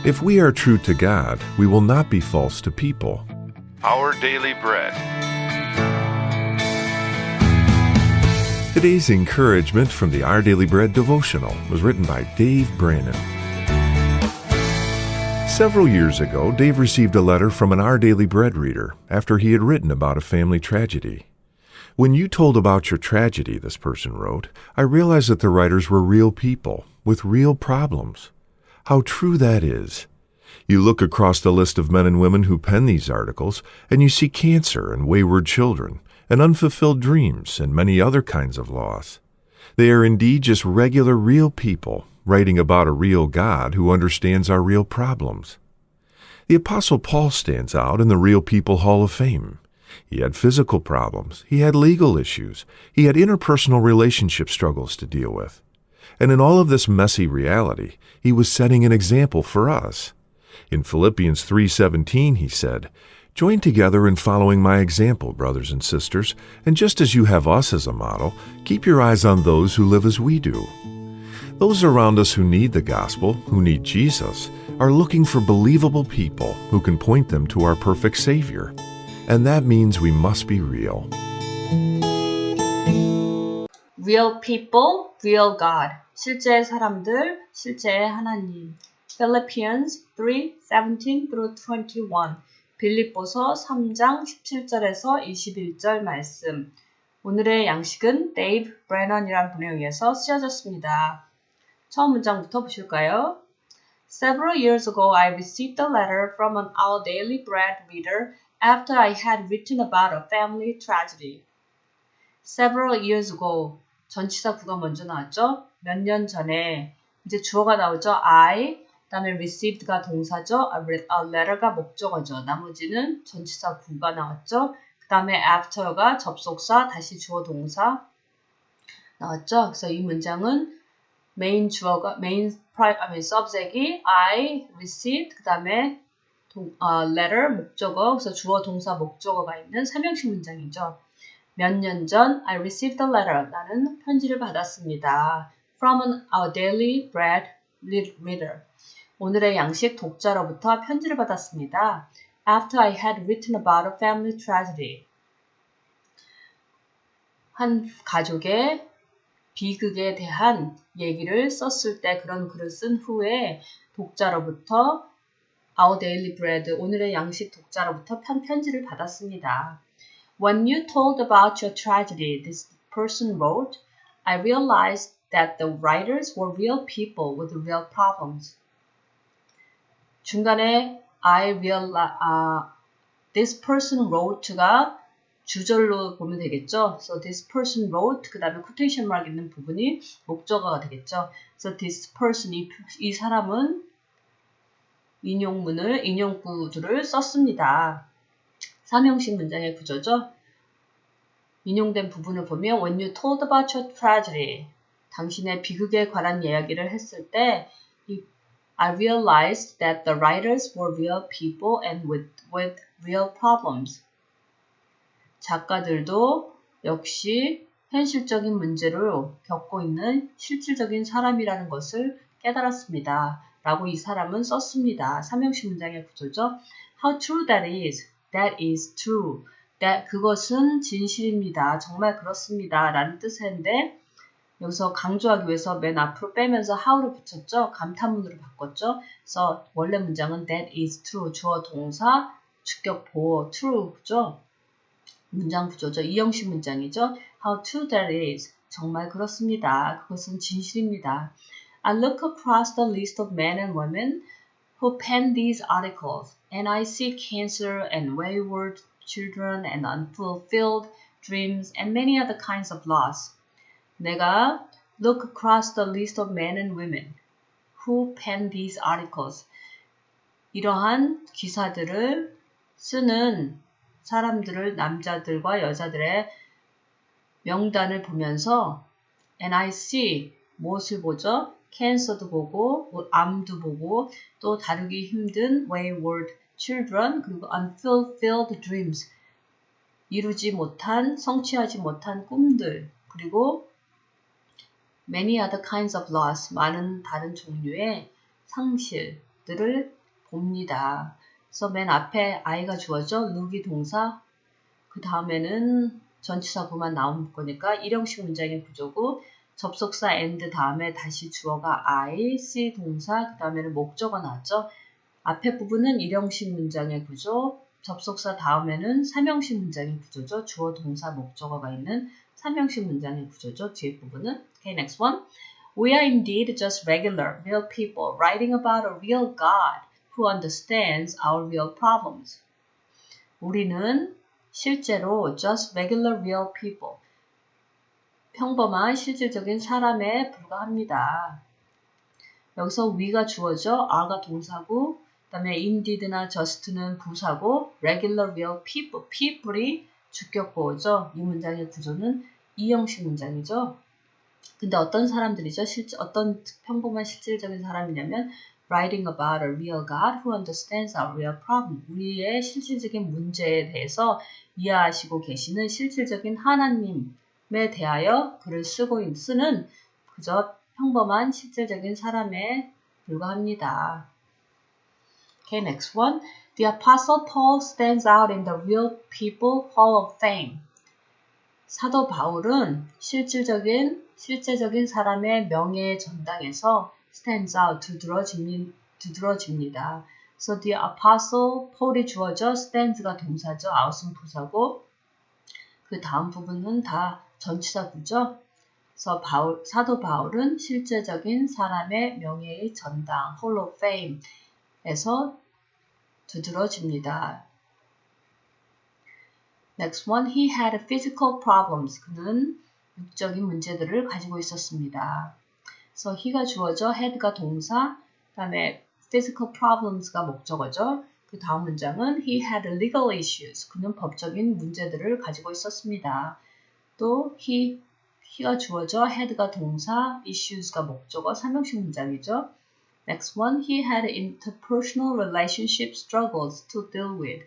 If we are true to God, we will not be false to people. Our Daily Bread. Today's encouragement from the Our Daily Bread devotional was written by Dave Brannon. Several years ago, Dave received a letter from an Our Daily Bread reader after he had written about a family tragedy. When you told about your tragedy, this person wrote, I realized that the writers were real people with real problems. How true that is. You look across the list of men and women who pen these articles, and you see cancer and wayward children, and unfulfilled dreams, and many other kinds of loss. They are indeed just regular, real people, writing about a real God who understands our real problems. The Apostle Paul stands out in the Real People Hall of Fame. He had physical problems, he had legal issues, he had interpersonal relationship struggles to deal with. And in all of this messy reality, he was setting an example for us. In Philippians 3:17, he said, Join together in following my example, brothers and sisters, and just as you have us as a model, keep your eyes on those who live as we do. Those around us who need the gospel, who need Jesus, are looking for believable people who can point them to our perfect Savior. And that means we must be real. Real people, real God. 실제의 사람들, 실제의 하나님. Philippians 3:17-21. 빌립보서 3장 17절에서 21절 말씀. 오늘의 양식은 데이브 브래넌이란 분에 의해서 쓰여졌습니다. 처음 문장부터 보실까요? Several years ago, I received a letter from an Our Daily Bread reader after I had written about a family tragedy. Several years ago. 전치사 구가 먼저 나왔죠? 몇 년 전에. 이제 주어가 나오죠? I, 그 다음에 received가 동사죠? A letter가 목적어죠. 나머지는 전치사 구가 나왔죠? 그 다음에 after가 접속사, 다시 주어 동사 나왔죠? 그래서 이 문장은 메인 subject이 I received, 그 다음에 letter, 목적어, 그래서 주어 동사 목적어가 있는 삼형식 문장이죠. 몇 년 전, I received a letter. 나는 편지를 받았습니다. From our daily bread reader. 오늘의 양식 독자로부터 편지를 받았습니다. After I had written about a family tragedy. 한 가족의 비극에 대한 얘기를 썼을 때 그런 글을 쓴 후에 독자로부터 our daily bread, 오늘의 양식 독자로부터 편지를 받았습니다. When you told about your tragedy, this person wrote, I realized that the writers were real people with real problems. 중간에 this person wrote가 주절로 보면 되겠죠. So this person wrote, 그 다음에 quotation mark 있는 부분이 목적어가 되겠죠. So this person, 이 사람은 인용구들을 썼습니다. 삼형식 문장의 구조죠. 인용된 부분을 보면 When you told about your tragedy, 당신의 비극에 관한 이야기를 했을 때 I realized that the writers were real people and with real problems. 작가들도 역시 현실적인 문제를 겪고 있는 실질적인 사람이라는 것을 깨달았습니다. 라고 이 사람은 썼습니다. 삼형식 문장의 구조죠. How true that is. That is true. 그것은 진실입니다. 정말 그렇습니다. 라는 뜻인데 여기서 강조하기 위해서 맨 앞으로 빼면서 how를 붙였죠. 감탄문으로 바꿨죠. 그래서 원래 문장은 that is true. 주어 동사 주격 보호 true죠. 문장 구조죠. 이형식 문장이죠. How true that is. 정말 그렇습니다. 그것은 진실입니다. I look across the list of men and women who penned these articles, and I see cancer and wayward children and unfulfilled dreams and many other kinds of loss. 내가 look across the list of men and women who penned these articles. 이러한 기사들을 쓰는 사람들을 남자들과 여자들의 명단을 보면서 and I see 무엇을 보죠? cancer도 보고 암도 보고 또 다루기 힘든 wayward children 그리고 unfulfilled dreams 이루지 못한 성취하지 못한 꿈들 그리고 many other kinds of loss 많은 다른 종류의 상실 것들을 봅니다. 그래서 맨 앞에 I가 주어져, look이 동사, 그 다음에는 전치사구만 나온 거니까 일형식 문장의 구조고 접속사 and 다음에 다시 주어가 I, see 동사, 그 다음에는 목적어 나왔죠. 앞에 부분은 일형식 문장의 구조, 접속사 다음에는 삼형식 문장의 구조죠. 주어, 동사, 목적어가 있는 삼형식 문장의 구조죠. 뒤에 부분은. Okay, next one. We are indeed just regular, real people writing about a real God who understands our real problems. 우리는 실제로 just regular, real people, 평범한 실질적인 사람에 불과합니다. 여기서 we가 주어져, are가 동사고, 그 다음에 indeed나 just는 부사고, regular, real people, people이 주격보어죠. 이 문장의 구조는 이형식 문장이죠. 근데 어떤 사람들이죠? 어떤 평범한 실질적인 사람이냐면 writing about a real God who understands our real problem. 우리의 실질적인 문제에 대해서 이해하시고 계시는 실질적인 하나님에 대하여 글을 쓰는 그저 평범한 실질적인 사람에 불과합니다. Okay, next one. The Apostle Paul stands out in the Real People Hall of Fame. 사도 바울은 실제적인 사람의 명예 전당에서 stands out, 두드러집니다. So the Apostle Paul이 주어져, stands가 동사죠. out은 부사고, 그 다음 부분은 다 전치사구죠. 그래서 사도 바울은 실제적인 사람의 명예의 전당, Hall of Fame에서 두드러집니다. Next one, he had physical problems. 그는 육적인 문제들을 가지고 있었습니다. So he가 주어져, had가 동사, 그 다음에 physical problems가 목적어죠. 그 다음 문장은 he had legal issues. 그는 법적인 문제들을 가지고 있었습니다. 또 he가 주어져, had가 동사, issues가 목적어, 삼형식 문장이죠. Next one, he had interpersonal relationship struggles to deal with.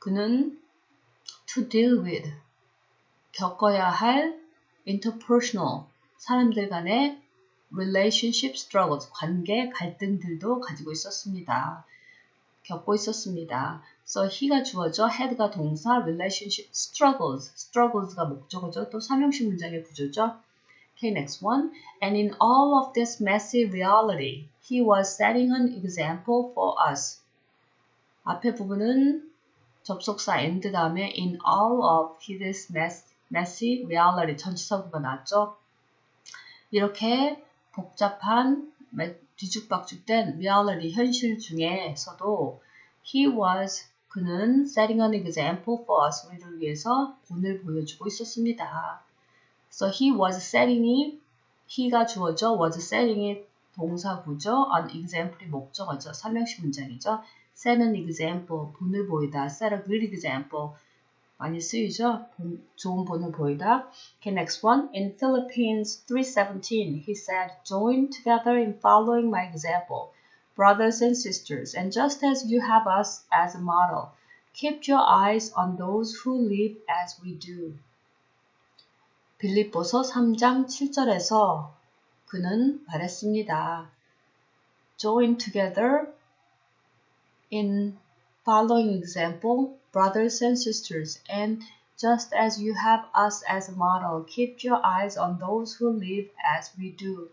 그는 to deal with, 겪어야 할 interpersonal, 사람들 간의 relationship struggles, 관계 갈등들도 가지고 있었습니다. 겪고 있었습니다. So he가 주어져, had가 동사, relationship struggles가 목적어죠. 또 삼형식 문장의 구조죠. Okay, next one. And in all of this messy reality, he was setting an example for us. 앞에 부분은 접속사 and 다음에 in all of his messy reality, 전치사구가 나왔죠. 이렇게 복잡한 뒤죽박죽된 reality, 현실 중에서도 그는 setting an example for us, 우리를 위해서 본을 보여주고 있었습니다. So he가 주어져, was setting이 동사구죠. an example이 목적어죠. 삼형식 문장이죠. set an example, 본을 보이다. set a good example, 많이 쓰이죠. 좋은 본을 보이다. Okay, next one. In Philippians 3:17, he said, join together in following my example, brothers and sisters, and just as you have us as a model, keep your eyes on those who live as we do. 빌립보서 3장 7절에서 그는 말했습니다. Join together in following example, brothers and sisters, and just as you have us as a model, keep your eyes on those who live as we do.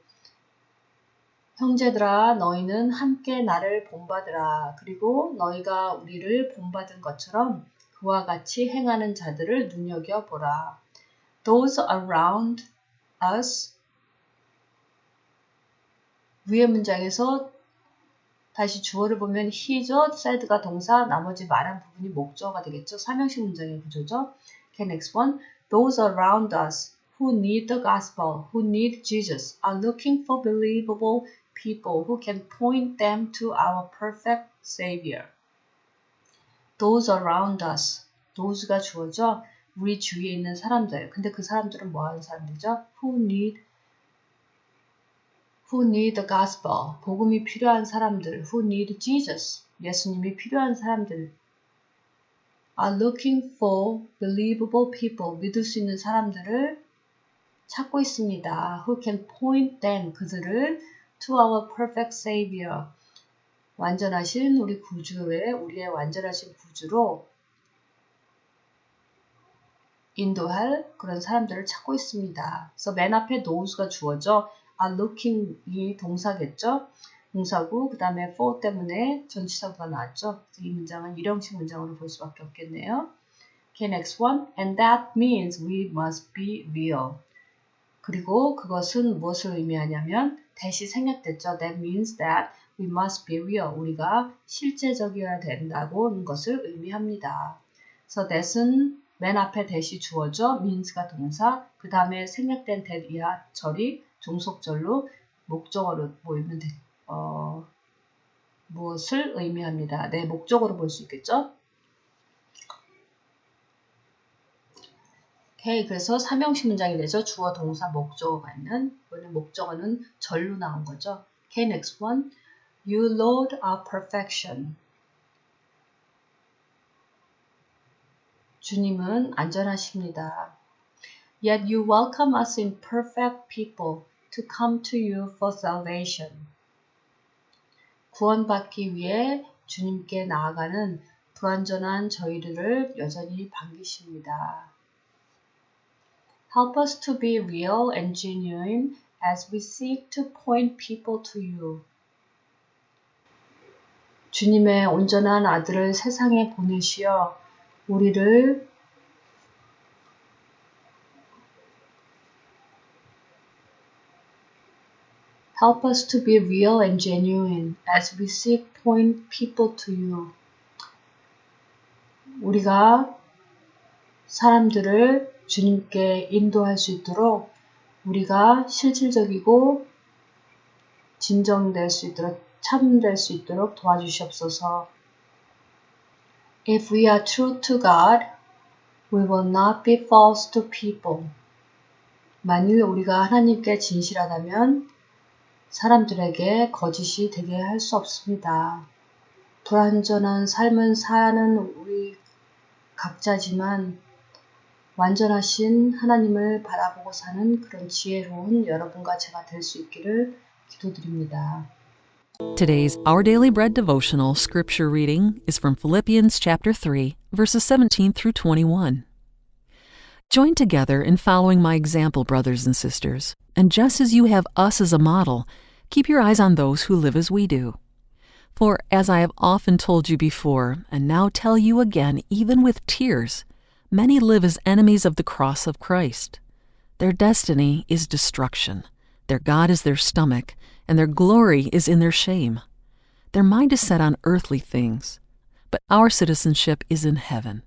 형제들아, 너희는 함께 나를 본받으라. 그리고 너희가 우리를 본받은 것처럼 그와 같이 행하는 자들을 눈여겨보라. Those around us. 위의 문장에서 다시 주어를 보면 he죠. said가 동사, 나머지 말한 부분이 목적어가 되겠죠. 삼형식 문장의 구조죠. Okay, next one. Those around us who need the gospel, who need Jesus, are looking for believable people who can point them to our perfect Savior. Those around us. those가 주어죠. 우리 주위에 있는 사람들. 근데 그 사람들은 뭐 하는 사람들이죠? Who need the gospel. 복음이 필요한 사람들. Who need Jesus. 예수님이 필요한 사람들. Are looking for believable people. 믿을 수 있는 사람들을 찾고 있습니다. Who can point them. 그들을 to our perfect Savior. 완전하신 우리 구주의 우리의 완전하신 구주로 인도할 그런 사람들을 찾고 있습니다. 그래서 맨 앞에 knows,가 주어져 are looking이 동사겠죠. 동사고 그 다음에 for 때문에 전치사가 나왔죠. 그래서 이 문장은 일형식 문장으로 볼 수밖에 없겠네요. Okay, next one. And that means we must be real. 그리고 그것은 무엇을 의미하냐면 that이 생략됐죠. That means that we must be real. 우리가 실제적이어야 된다는 것을 의미합니다. 그래서 that은 맨 앞에 that이 주어져 means가 동사, 그 다음에 생략된 that 이하 절이 종속절로 목적어로 보이면 무엇을 의미합니다. 네, 목적어로 볼 수 있겠죠? 오케이, 그래서 삼형식 문장이 되죠. 주어, 동사, 목적어가 있는. 이번에 목적어는 절로 나온 거죠. Okay, next one. You Lord are perfection. 주님은 안전하십니다. Yet you welcome us imperfect people to come to you for salvation. 구원받기 위해 주님께 나아가는 불완전한 저희들을 여전히 반기십니다. Help us to be real and genuine as we seek to point people to you. 주님의 온전한 아들을 세상에 보내시어 우리를 Help us to be real and genuine as we seek point people to you. 우리가 사람들을 주님께 인도할 수 있도록 우리가 실질적이고 진정될 수 있도록 참될 수 있도록 도와주시옵소서. If we are true to God, we will not be false to people. 만일 우리가 하나님께 진실하다면 사람들에게 거짓이 되게 할 수 없습니다. 불완전한 삶은 사는 우리 각자지만 완전하신 하나님을 바라보고 사는 그런 지혜로운 여러분과 제가 될 수 있기를 기도드립니다. Today's Our Daily Bread devotional scripture reading is from Philippians chapter 3, verses 17 through 21. Join together in following my example, brothers and sisters, and just as you have us as a model, keep your eyes on those who live as we do. For as I have often told you before, and now tell you again, even with tears, many live as enemies of the cross of Christ. Their destiny is destruction. Their God is their stomach, and their glory is in their shame. Their mind is set on earthly things, but our citizenship is in heaven,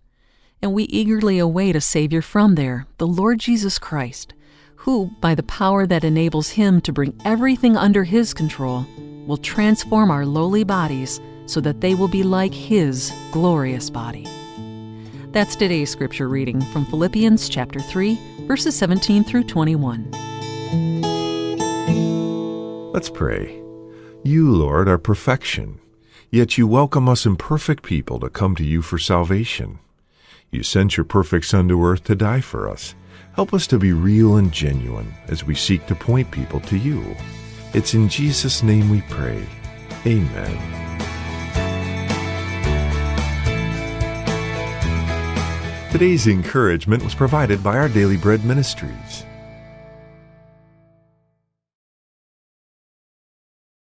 and we eagerly await a Savior from there, the Lord Jesus Christ, who, by the power that enables Him to bring everything under His control, will transform our lowly bodies so that they will be like His glorious body. That's today's scripture reading from Philippians chapter 3, verses 17 through 21. Let's pray. You, Lord, are perfection, yet you welcome us imperfect people to come to you for salvation. You sent your perfect Son to earth to die for us. Help us to be real and genuine as we seek to point people to you. It's in Jesus' name we pray. Amen. Today's encouragement was provided by Our Daily Bread Ministries.